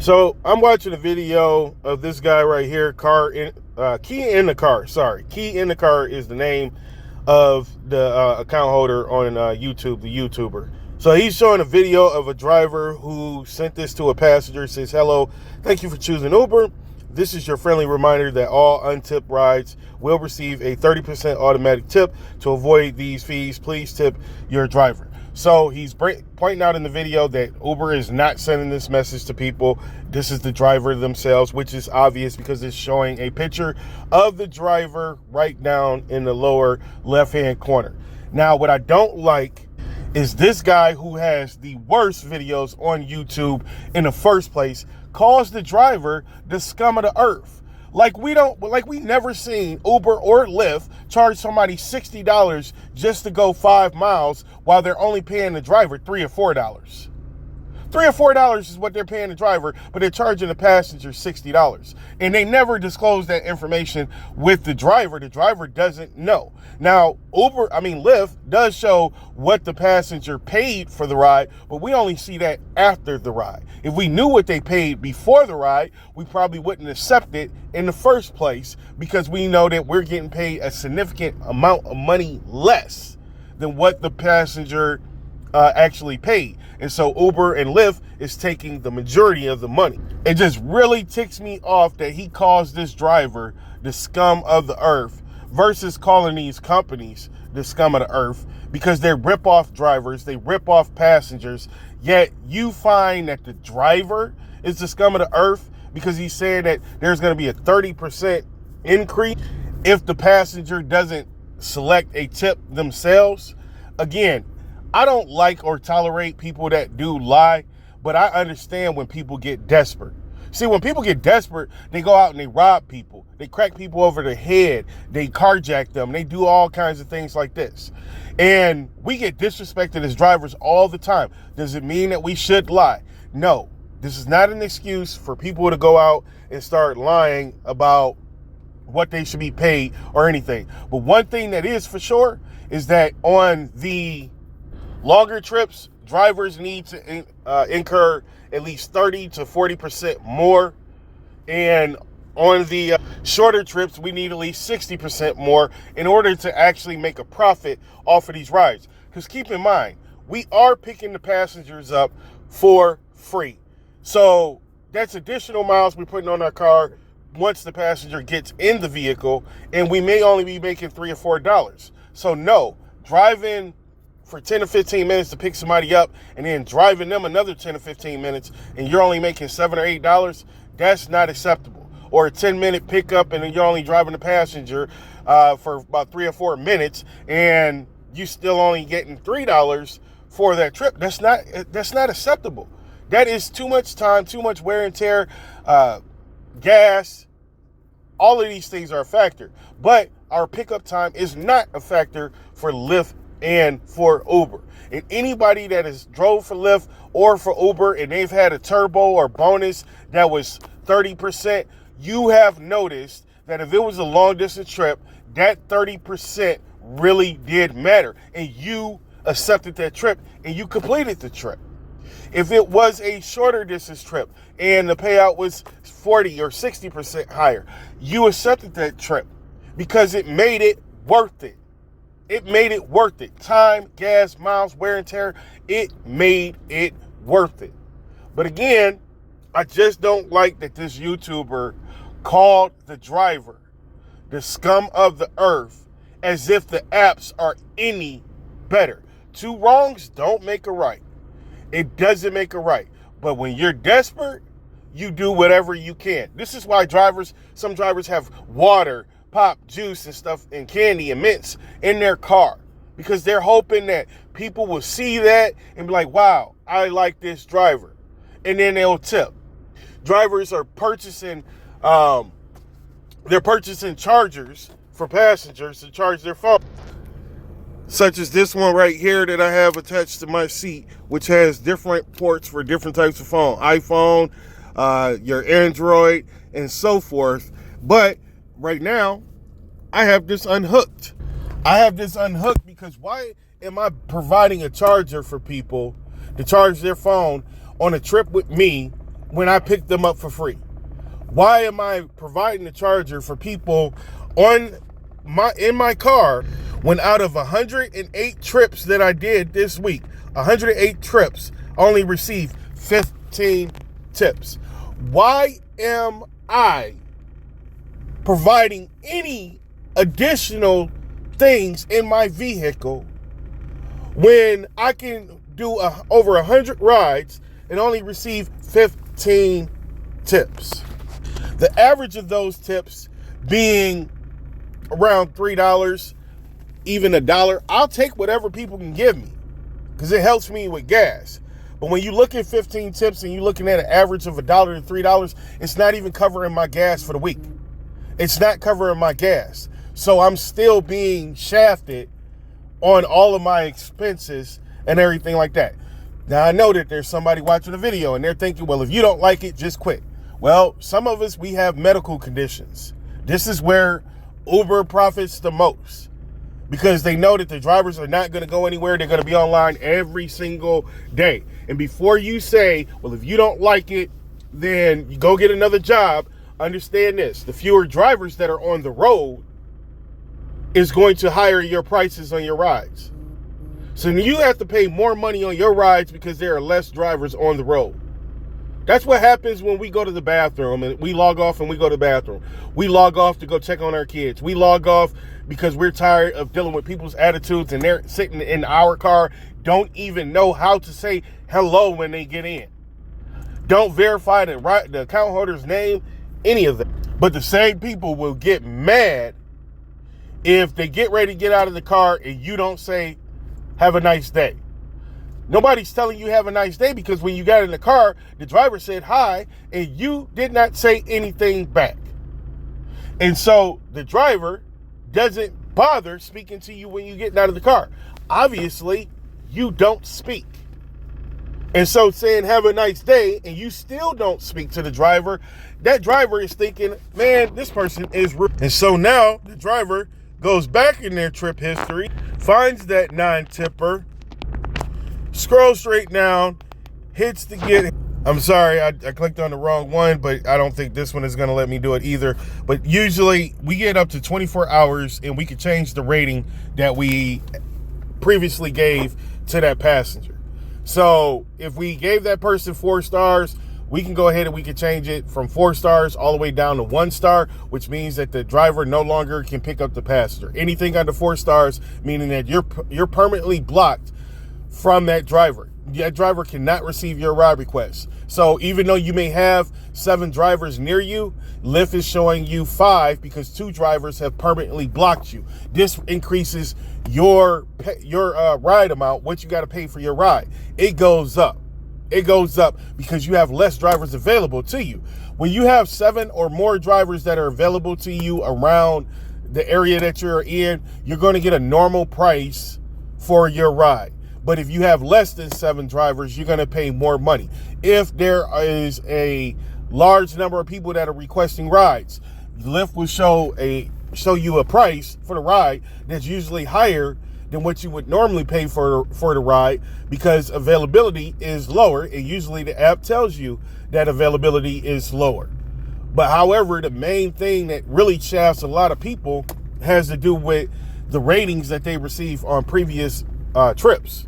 So I'm watching a video of this guy right here, Key in the Car. Sorry, Key in the Car is the name of the account holder on YouTube, the YouTuber. So he's showing a video of a driver who sent this to a passenger. Says, "Hello, thank you for choosing Uber. This is your friendly reminder that all untipped rides will receive a 30% automatic tip. To avoid these fees, please tip your driver." So he's pointing out in the video that Uber is not sending this message to people. This is the driver themselves, which is obvious because it's showing a picture of the driver right down in the lower left-hand corner. Now, what I don't like is this guy, who has the worst videos on YouTube in the first place, calls the driver the scum of the earth. Like we never seen Uber or Lyft charge somebody $60 just to go 5 miles while they're only paying the driver $3 or $4. $3 or $4 is what they're paying the driver, but they're charging the passenger $60. And they never disclose that information with the driver. The driver doesn't know. Now, Lyft does show what the passenger paid for the ride, but we only see that after the ride. If we knew what they paid before the ride, we probably wouldn't accept it in the first place, because we know that we're getting paid a significant amount of money less than what the passenger actually paid. And so Uber and Lyft is taking the majority of the money. It just really ticks me off that he calls this driver the scum of the earth versus calling these companies the scum of the earth, because they rip off drivers, they rip off passengers, yet you find that the driver is the scum of the earth because he's saying that there's going to be a 30% increase if the passenger doesn't select a tip themselves. Again, I don't like or tolerate people that do lie, but I understand when people get desperate. See, when people get desperate, they go out and they rob people. They crack people over the head. They carjack them. They do all kinds of things like this. And we get disrespected as drivers all the time. Does it mean that we should lie? No. This is not an excuse for people to go out and start lying about what they should be paid or anything. But one thing that is for sure is that on the longer trips, drivers need to incur at least 30 to 40% more. And on the shorter trips, we need at least 60% more in order to actually make a profit off of these rides. Because keep in mind, we are picking the passengers up for free. So that's additional miles we're putting on our car once the passenger gets in the vehicle, and we may only be making $3 or $4. So no, driving for 10 or 15 minutes to pick somebody up and then driving them another 10 or 15 minutes and you're only making $7 or $8, that's not acceptable. Or a 10-minute pickup and then you're only driving the passenger for about 3 or 4 minutes and you still only getting $3 for that trip. That's not acceptable. That is too much time, too much wear and tear, gas. All of these things are a factor, but our pickup time is not a factor for Lyft and for Uber. And anybody that has drove for Lyft or for Uber and they've had a turbo or bonus that was 30%, you have noticed that if it was a long distance trip, that 30% really did matter. And you accepted that trip and you completed the trip. If it was a shorter distance trip and the payout was 40 or 60% higher, you accepted that trip because it made it worth it. It made it worth it. Time, gas, miles, wear and tear, it made it worth it. But again, I just don't like that this YouTuber called the driver the scum of the earth as if the apps are any better. Two wrongs don't make a right. It doesn't make a right. But when you're desperate, you do whatever you can. This is why some drivers have water, pop, juice, and stuff, and candy and mints in their car, because they're hoping that people will see that and be like, wow, I like this driver. And then they'll tip. Drivers are purchasing chargers for passengers to charge their phone, such as this one right here that I have attached to my seat, which has different ports for different types of phone, iPhone, your Android, and so forth. But right now, I have this unhooked. Because why am I providing a charger for people to charge their phone on a trip with me when I pick them up for free? Why am I providing a charger for people in my car when out of 108 trips that I did this week, 108 trips, I only received 15 tips? Why am I providing any additional things in my vehicle when I can do over 100 rides and only receive 15 tips? The average of those tips being around $3, even $1. I'll take whatever people can give me because it helps me with gas. But when you look at 15 tips and you're looking at an average of $1 to $3, it's not even covering my gas for the week. It's not covering my gas. So I'm still being shafted on all of my expenses and everything like that. Now, I know that there's somebody watching the video and they're thinking, well, if you don't like it, just quit. Well, some of us, we have medical conditions. This is where Uber profits the most because they know that the drivers are not going to go anywhere. They're going to be online every single day. And before you say, well, if you don't like it, then you go get another job, understand this. The fewer drivers that are on the road is going to higher your prices on your rides. So you have to pay more money on your rides because there are less drivers on the road. That's what happens when we go to the bathroom and we log off and we go to the bathroom. We log off to go check on our kids. We log off because we're tired of dealing with people's attitudes and they're sitting in our car, don't even know how to say hello when they get in. Don't verify the account holder's name, any of that. But the same people will get mad if they get ready to get out of the car and you don't say, have a nice day. Nobody's telling you have a nice day because when you got in the car, the driver said hi and you did not say anything back. And so the driver doesn't bother speaking to you when you're getting out of the car. Obviously, you don't speak. And so saying have a nice day and you still don't speak to the driver, that driver is thinking, man, this person is rude. And so now the driver goes back in their trip history, finds that non-tipper, scrolls straight down, hits the get. I'm sorry, I clicked on the wrong one, but I don't think this one is going to let me do it either. But usually we get up to 24 hours and we can change the rating that we previously gave to that passenger. So if we gave that person 4 stars, we can go ahead and we can change it from 4 stars all the way down to 1 star, which means that the driver no longer can pick up the passenger. Anything under 4 stars, meaning that you're permanently blocked from that driver. That driver cannot receive your ride request. So even though you may have 7 drivers near you, Lyft is showing you 5 because 2 drivers have permanently blocked you. This increases your ride amount, what you got to pay for your ride. It goes up. It goes up because you have less drivers available to you. When you have 7 or more drivers that are available to you around the area that you're in, you're going to get a normal price for your ride. But if you have less than 7 drivers, you're going to pay more money. If there is a large number of people that are requesting rides, Lyft will show you a price for the ride that's usually higher than what you would normally pay for the ride because availability is lower. And usually the app tells you that availability is lower. But however, the main thing that really shafts a lot of people has to do with the ratings that they receive on previous trips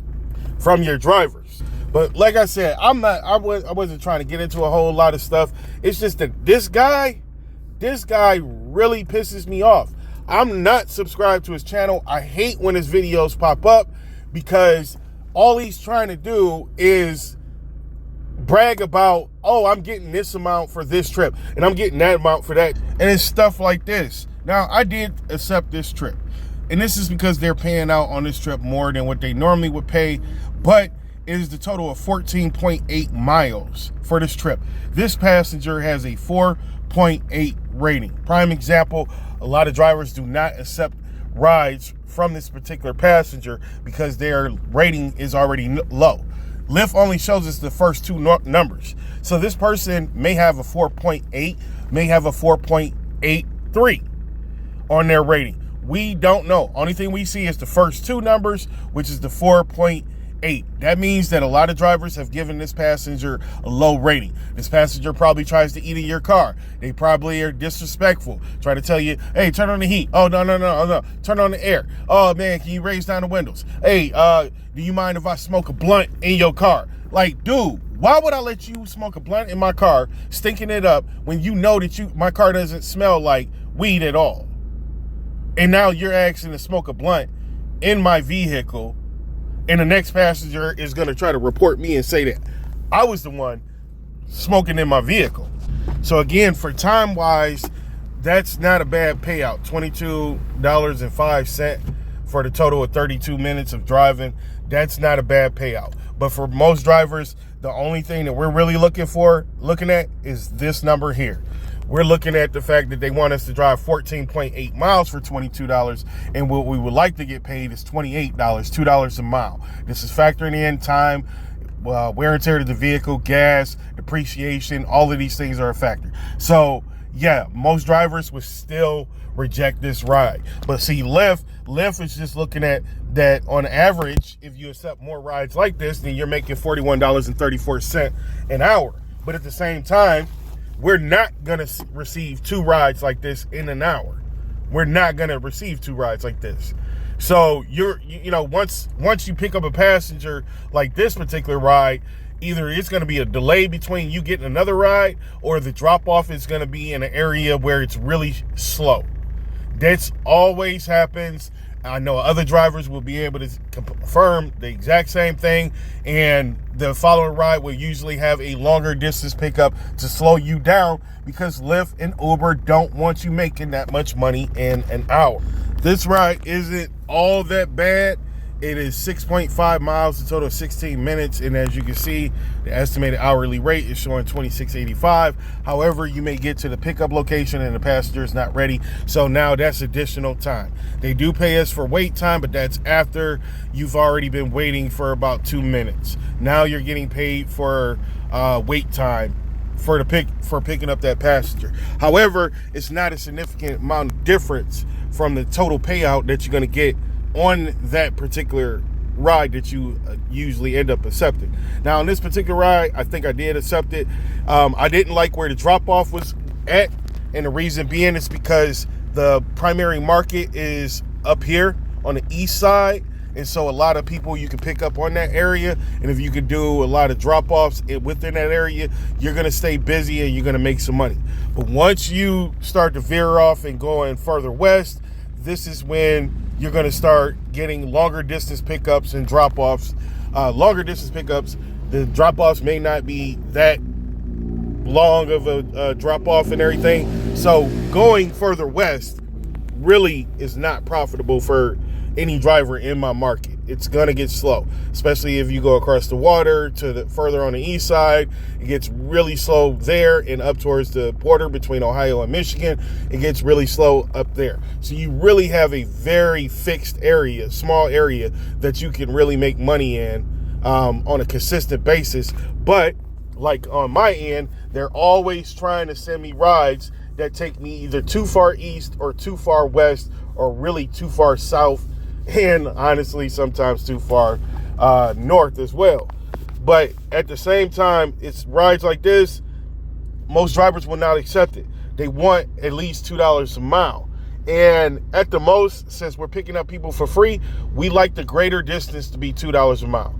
from your drivers. But like I said, I wasn't trying to get into a whole lot of stuff. It's just that this guy really pisses me off. I'm not subscribed to his channel. I hate when his videos pop up because all he's trying to do is brag about, oh, I'm getting this amount for this trip and I'm getting that amount for that. And it's stuff like this. Now, I did accept this trip. And this is because they're paying out on this trip more than what they normally would pay. But it is the total of 14.8 miles for this trip. This passenger has a 4.8 rating. Prime example, a lot of drivers do not accept rides from this particular passenger because their rating is already low. Lyft only shows us the first 2 numbers. So this person may have a 4.8, may have a 4.83 on their rating. We don't know. Only thing we see is the first 2 numbers, which is the 4.8 8. That means that a lot of drivers have given this passenger a low rating. This passenger probably tries to eat in your car. They probably are disrespectful. Try to tell you, hey, turn on the heat. Oh, no. Turn on the air. Oh, man, can you raise down the windows? Hey, do you mind if I smoke a blunt in your car? Like, dude, why would I let you smoke a blunt in my car, stinking it up, when you know that my car doesn't smell like weed at all? And now you're asking to smoke a blunt in my vehicle, and the next passenger is going to try to report me and say that I was the one smoking in my vehicle. So again, for time-wise, that's not a bad payout. $22.05 for the total of 32 minutes of driving. That's not a bad payout. But for most drivers, the only thing that we're really looking at is this number here. We're looking at the fact that they want us to drive 14.8 miles for $22, and what we would like to get paid is $28, $2 a mile. This is factoring in time, wear and tear of the vehicle, gas, depreciation, all of these things are a factor. So yeah, most drivers would still reject this ride. But see, Lyft is just looking at that on average, if you accept more rides like this, then you're making $41.34 an hour. But at the same time, we're not going to receive 2 rides like this in an hour. We're not going to receive 2 rides like this. So once you pick up a passenger like this particular ride, either it's going to be a delay between you getting another ride, or the drop off is going to be in an area where it's really slow. That's always happens. I know other drivers will be able to confirm the exact same thing, and the following ride will usually have a longer distance pickup to slow you down, because Lyft and Uber don't want you making that much money in an hour. This ride isn't all that bad. It is 6.5 miles, a total of 16 minutes, and as you can see, the estimated hourly rate is showing $26.85. However, you may get to the pickup location and the passenger is not ready, so now that's additional time. They do pay us for wait time, but that's after you've already been waiting for about 2 minutes. Now you're getting paid for wait time for picking up that passenger. However, it's not a significant amount of difference from the total payout that you're going to get on that particular ride that you usually end up accepting. Now, on this particular ride, I think I did accept it. I didn't like where the drop-off was at, and the reason being is because the primary market is up here on the east side, and so a lot of people you can pick up on that area, and if you can do a lot of drop-offs within that area, you're going to stay busy and you're going to make some money. But once you start to veer off and going further west, this is when you're going to start getting longer distance pickups and drop-offs. Longer distance pickups, the drop-offs may not be that long of a drop-off and everything. So going further west really is not profitable for any driver in my market. It's going to get slow, especially if you go across the water to the further on the east side. It gets really slow there, and up towards the border between Ohio and Michigan, it gets really slow up there. So you really have a very fixed area, small area that you can really make money in on a consistent basis. But like on my end, they're always trying to send me rides that take me either too far east or too far west, or really too far south, and honestly sometimes too far north as well. But at the same time, it's rides like this, most drivers will not accept it. They want at least $2 a mile. And at the most, since we're picking up people for free, we like the greater distance to be $2 a mile.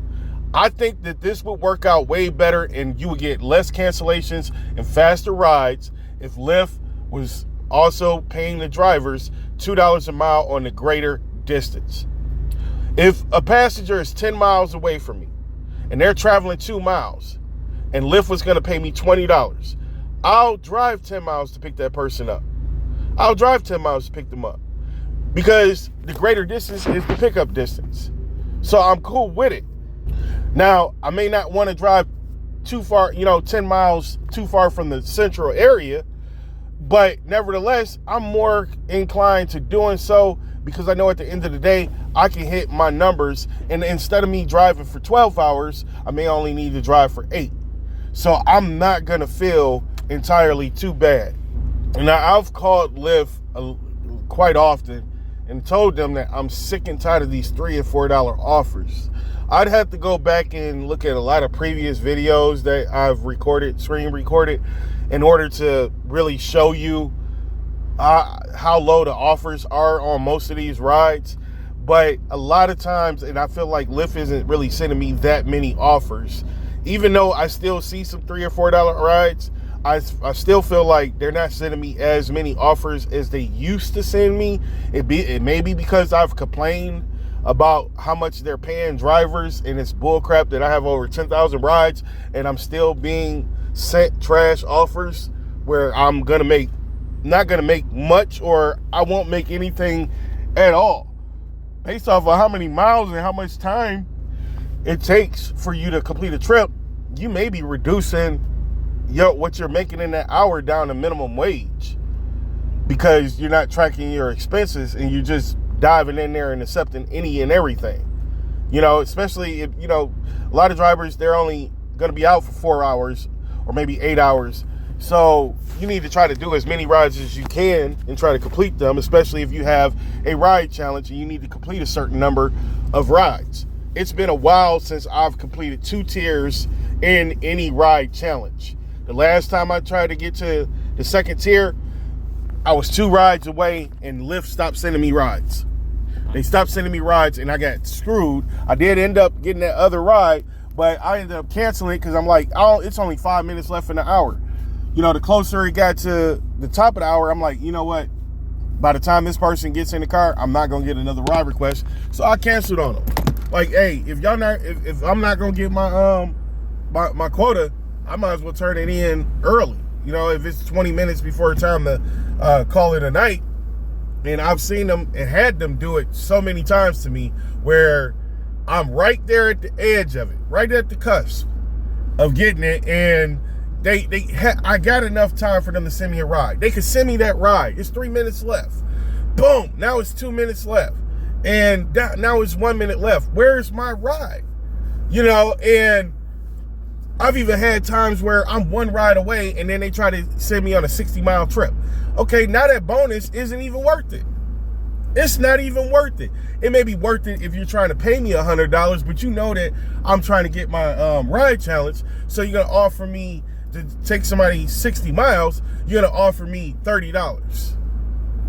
I think that this would work out way better, and you would get less cancellations and faster rides if Lyft was also paying the drivers $2 a mile on the greater distance. If a passenger is 10 miles away from me and they're traveling 2 miles and Lyft was going to pay me $20, I'll drive 10 miles to pick that person up. I'll drive 10 miles to pick them up, because the greater distance is the pickup distance. So I'm cool with it. Now, I may not want to drive too far, 10 miles too far from the central area, but nevertheless, I'm more inclined to doing so, because I know at the end of the day, I can hit my numbers, and instead of me driving for 12 hours, I may only need to drive for 8. So I'm not going to feel entirely too bad. Now, I've called Lyft quite often and told them that I'm sick and tired of these $3 and $4 offers. I'd have to go back and look at a lot of previous videos that I've recorded, screen recorded, in order to really show you how low the offers are on most of these rides. But a lot of times, and I feel like Lyft isn't really sending me that many offers, even though I still see some $3 or $4 rides. I still feel like they're not sending me as many offers as they used to send me. It may be because I've complained about how much they're paying drivers, and it's bullcrap that I have over 10,000 rides and I'm still being sent trash offers where I'm not gonna make much, or I won't make anything at all based off of how many miles and how much time it takes for you to complete a trip. You may be reducing what you're making in that hour down to minimum wage because you're not tracking your expenses and you're just diving in there and accepting any and everything. Especially if, a lot of drivers, they're only going to be out for 4 hours or maybe 8 hours. So you need to try to do as many rides as you can and try to complete them, especially if you have a ride challenge and you need to complete a certain number of rides. It's been a while since I've completed 2 tiers in any ride challenge. The last time I tried to get to the second tier, I was 2 rides away and Lyft stopped sending me rides. They stopped sending me rides and I got screwed. I did end up getting that other ride, but I ended up canceling it because I'm like, oh, it's only 5 minutes left in the hour. The closer it got to the top of the hour, I'm like, you know what? By the time this person gets in the car, I'm not gonna get another ride request. So I canceled on them. Like, hey, if I'm not gonna get my my quota, I might as well turn it in early. If it's 20 minutes before time to call it a night. And I've seen them and had them do it so many times to me where I'm right there at the edge of it, right at the cusp of getting it, and I got enough time for them to send me a ride. They could send me that ride. It's 3 minutes left. Boom. Now it's 2 minutes left. And now it's 1 minute left. Where's my ride? And I've even had times where I'm 1 ride away and then they try to send me on a 60-mile trip. Okay, now that bonus isn't even worth it. It's not even worth it. It may be worth it if you're trying to pay me $100, but you know that I'm trying to get my ride challenge. So you're going to offer me to take somebody 60 miles, you're going to offer me $30.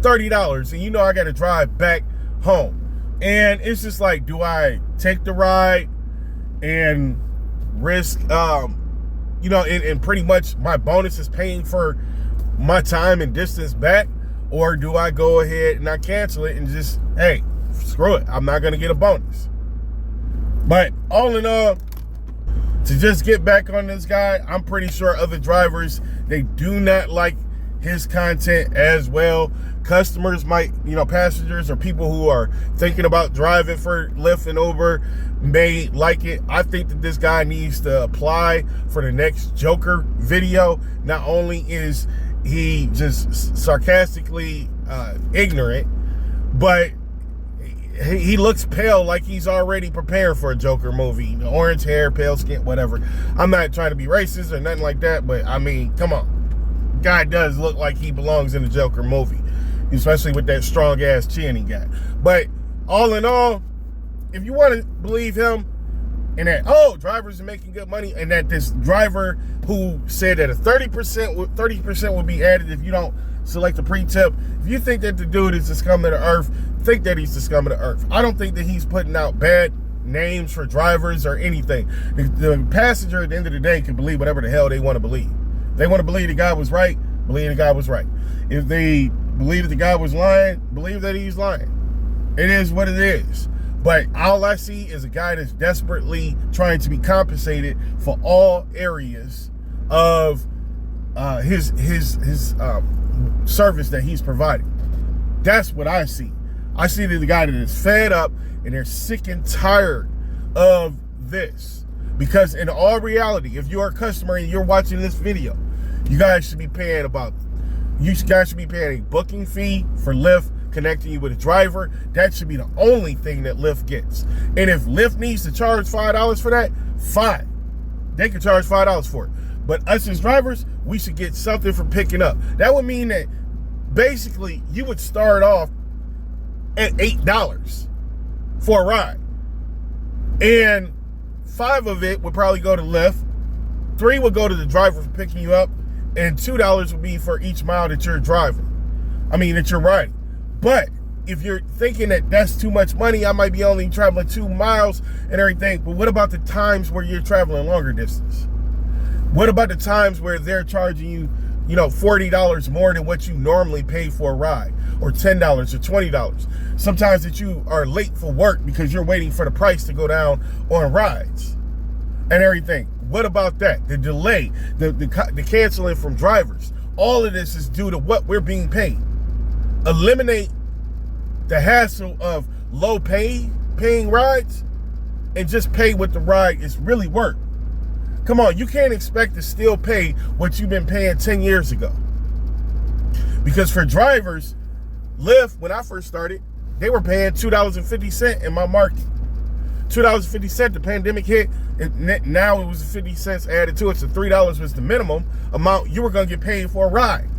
$30. And I got to drive back home. And it's just like, do I take the ride and risk, and pretty much my bonus is paying for my time and distance back? Or do I go ahead and I cancel it and just, hey, screw it, I'm not going to get a bonus? But all in all, to just get back on this guy, I'm pretty sure other drivers, they do not like his content as well. Customers might, passengers or people who are thinking about driving for Lyft and Uber may like it. I think that this guy needs to apply for the next Joker video. Not only is he just sarcastically ignorant, but he looks pale, like he's already prepared for a Joker movie. Orange hair, pale skin, whatever. I'm not trying to be racist or nothing like that, but I mean, come on. Guy does look like he belongs in a Joker movie, especially with that strong ass chin he got. But all in all, if you want to believe him and that, drivers are making good money, and that this driver who said that a 30% would be added if you don't select a pre-tip, if you think that the dude is the scum of the earth, think that he's the scum of the earth. I don't think that he's putting out bad names for drivers or anything. The passenger at the end of the day can believe whatever the hell they want to believe. If they want to believe the guy was right, believe the guy was right. If they believe that the guy was lying, believe that he's lying. It is what it is. But all I see is a guy that's desperately trying to be compensated for all areas of his service that he's providing. That's what I see. I see that the guy that is fed up and they're sick and tired of this. Because in all reality, if you're a customer and you're watching this video, you guys should be paying a booking fee for Lyft, connecting you with a driver. That should be the only thing that Lyft gets. And if Lyft needs to charge $5 for that, fine. They can charge $5 for it. But us as drivers, we should get something for picking up. That would mean that basically you would start off at $8 for a ride. And 5 of it would probably go to Lyft, 3 would go to the driver for picking you up, and $2 would be for each mile that you're driving. That you're riding. But if you're thinking that that's too much money, I might be only traveling 2 miles and everything. But what about the times where you're traveling longer distance? What about the times where they're charging you, $40 more than what you normally pay for a ride, or $10 or $20? Sometimes that you are late for work because you're waiting for the price to go down on rides and everything. What about that? The delay, the canceling from drivers. All of this is due to what we're being paid. Eliminate the hassle of low paying rides and just pay what the ride is really worth. Come on, you can't expect to still pay what you've been paying 10 years ago. Because for drivers, Lyft, when I first started, they were paying $2.50 in my market. $2.50, the pandemic hit, and now it was 50 cents added to it, so $3 was the minimum amount you were going to get paid for a ride.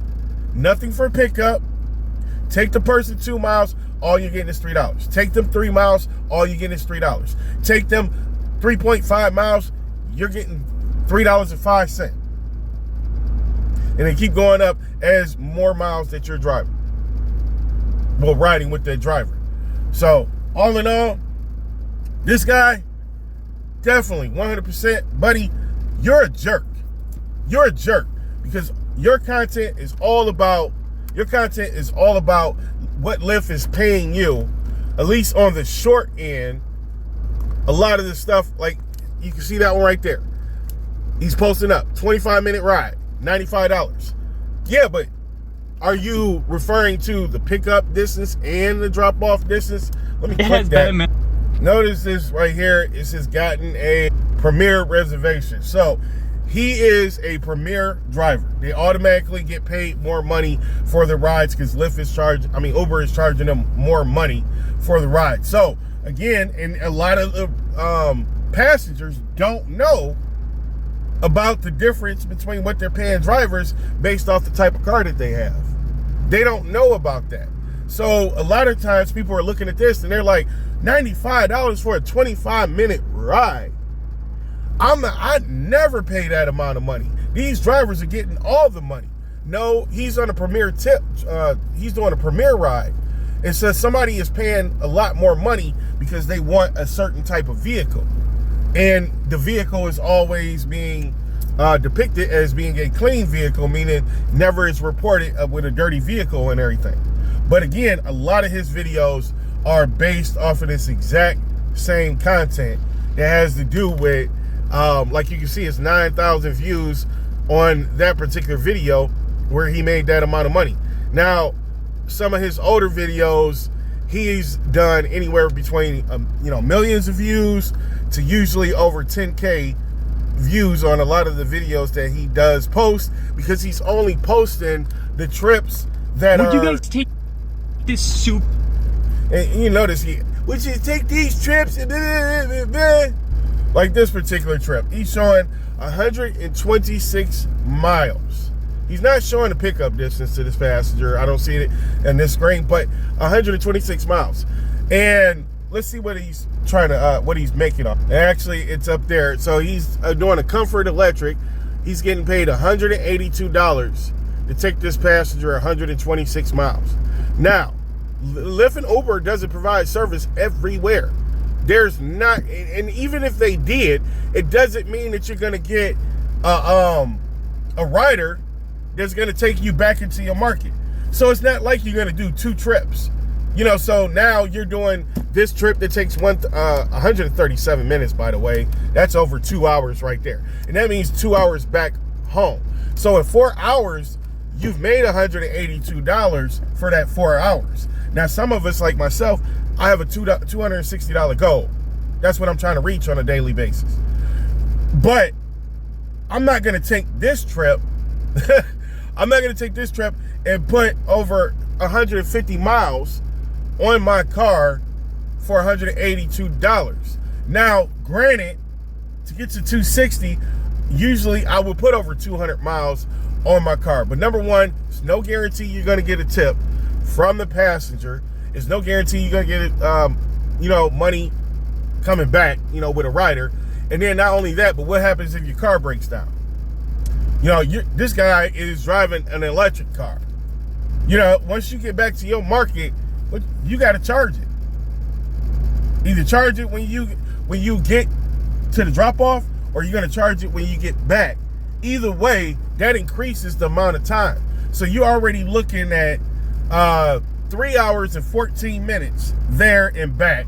Nothing for pickup. Take the person 2 miles, all you're getting is $3. Take them 3 miles, all you're getting is $3. Take them 3.5 miles, you're getting $3.05. And they keep going up as more miles that you're driving. Well, riding with that driver. So, all in all, this guy, definitely 100%, buddy, you're a jerk. You're a jerk because your content is all about what Lyft is paying you, at least on the short end. A lot of this stuff, like you can see that one right there. He's posting up 25-minute ride, $95. Yeah, but are you referring to the pickup distance and the drop-off distance? Let me click that. Notice this right here. It says gotten a premier reservation. So he is a premier driver. They automatically get paid more money for the rides because Uber is charging them more money for the ride. So again, and a lot of the passengers don't know about the difference between what they're paying drivers based off the type of car that they have. They don't know about that. So a lot of times people are looking at this and they're like, $95 for a 25-minute ride. I'd never pay that amount of money. These drivers are getting all the money. No, he's on a premier tip. He's doing a premier ride. It says somebody is paying a lot more money because they want a certain type of vehicle. And the vehicle is always being depicted as being a clean vehicle, meaning never is reported with a dirty vehicle and everything. But again, a lot of his videos are based off of this exact same content that has to do with, like you can see, it's 9,000 views on that particular video where he made that amount of money. Now, some of his older videos, he's done anywhere between, millions of views to usually over 10K views on a lot of the videos that he does post, because he's only posting the trips that Would you guys take this soup? And you notice would you take these trips? Like this particular trip, he's showing 126 miles. He's not showing the pickup distance to this passenger. I don't see it in this screen, but 126 miles. And let's see what he's what he's making on. Actually, it's up there. So he's doing a Comfort Electric. He's getting paid $182 to take this passenger 126 miles. Now, Lyft and Uber doesn't provide service everywhere. There's not, and even if they did, it doesn't mean that you're going to get a rider that's going to take you back into your market. So it's not like you're going to do 2 trips. So now you're doing this trip that takes 137 minutes, by the way. That's over 2 hours right there. And that means 2 hours back home. So in 4 hours, you've made $182 for that 4 hours. Now, some of us, like myself, I have a $260 goal. That's what I'm trying to reach on a daily basis. But I'm not going to take this trip. I'm not going to take this trip and put over 150 miles on my car for $182. Now, granted, to get to 260, usually I would put over 200 miles on my car. But number one, there's no guarantee you're going to get a tip from the passenger. It's no guarantee you're gonna get it, money coming back, with a rider. And then not only that, but what happens if your car breaks down? This guy is driving an electric car. Once you get back to your market, you got to charge it. Either charge it when you get to the drop off, or you're going to charge it when you get back. Either way, that increases the amount of time. So you're already looking at 3 hours and 14 minutes there and back.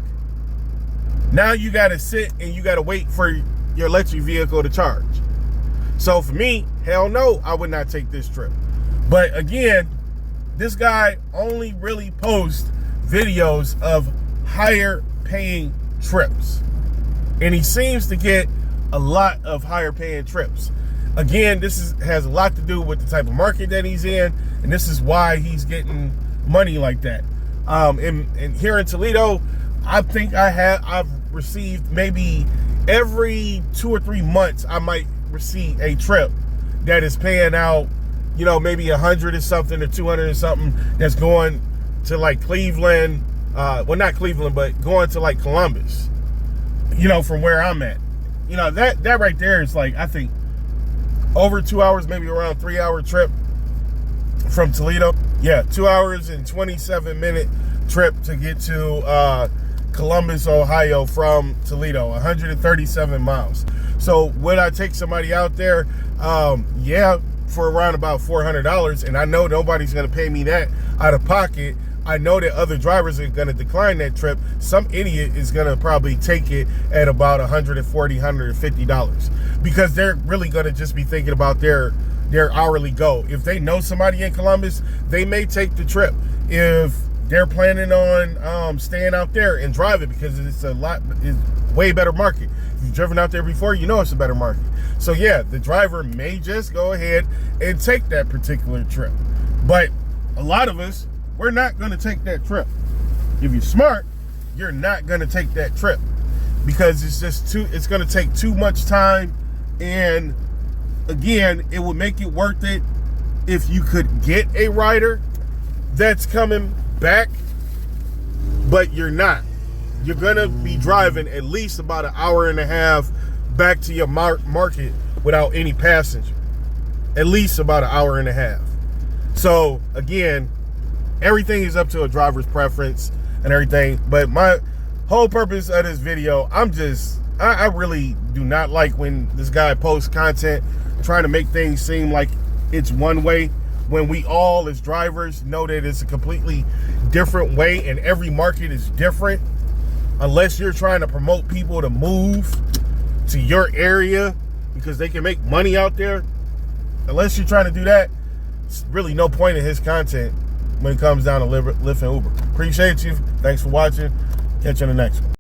Now you got to sit and you got to wait for your electric vehicle to charge. So for me, hell no, I would not take this trip. But again, this guy only really posts videos of higher paying trips. And he seems to get a lot of higher paying trips. Again, this has a lot to do with the type of market that he's in, and this is why he's getting money like that. And here in Toledo, I think I've received maybe every 2 or 3 months, I might receive a trip that is paying out, maybe 100 or something or 200 or something, that's going to like Cleveland, well, not Cleveland, but going to like Columbus, from where I'm at. That right there is like, I think over 2 hours, maybe around 3 hour trip from Toledo. Yeah, 2 hours and 27-minute trip to get to Columbus, Ohio from Toledo, 137 miles. So would I take somebody out there? Yeah, for around about $400. And I know nobody's going to pay me that out of pocket. I know that other drivers are going to decline that trip. Some idiot is going to probably take it at about $140, $150, because they're really going to just be thinking about their hourly goal. If they know somebody in Columbus, they may take the trip. If they're planning on staying out there and driving, because it's way better market. If you've driven out there before, it's a better market. So yeah, the driver may just go ahead and take that particular trip. But a lot of us, we're not going to take that trip. If you're smart, you're not going to take that trip, because it's going to take too much time. And again, it would make it worth it if you could get a rider that's coming back, but you're not. You're gonna be driving at least about an hour and a half back to your market without any passenger. At least about an hour and a half. So again, everything is up to a driver's preference and everything. But my whole purpose of this video, I really do not like when this guy posts content trying to make things seem like it's one way, when we all as drivers know that it's a completely different way, and every market is different. Unless you're trying to promote people to move to your area because they can make money out there, unless you're trying to do that, it's really no point in his content when it comes down to Lyft and Uber. Appreciate you. Thanks for watching. Catch you on the next one.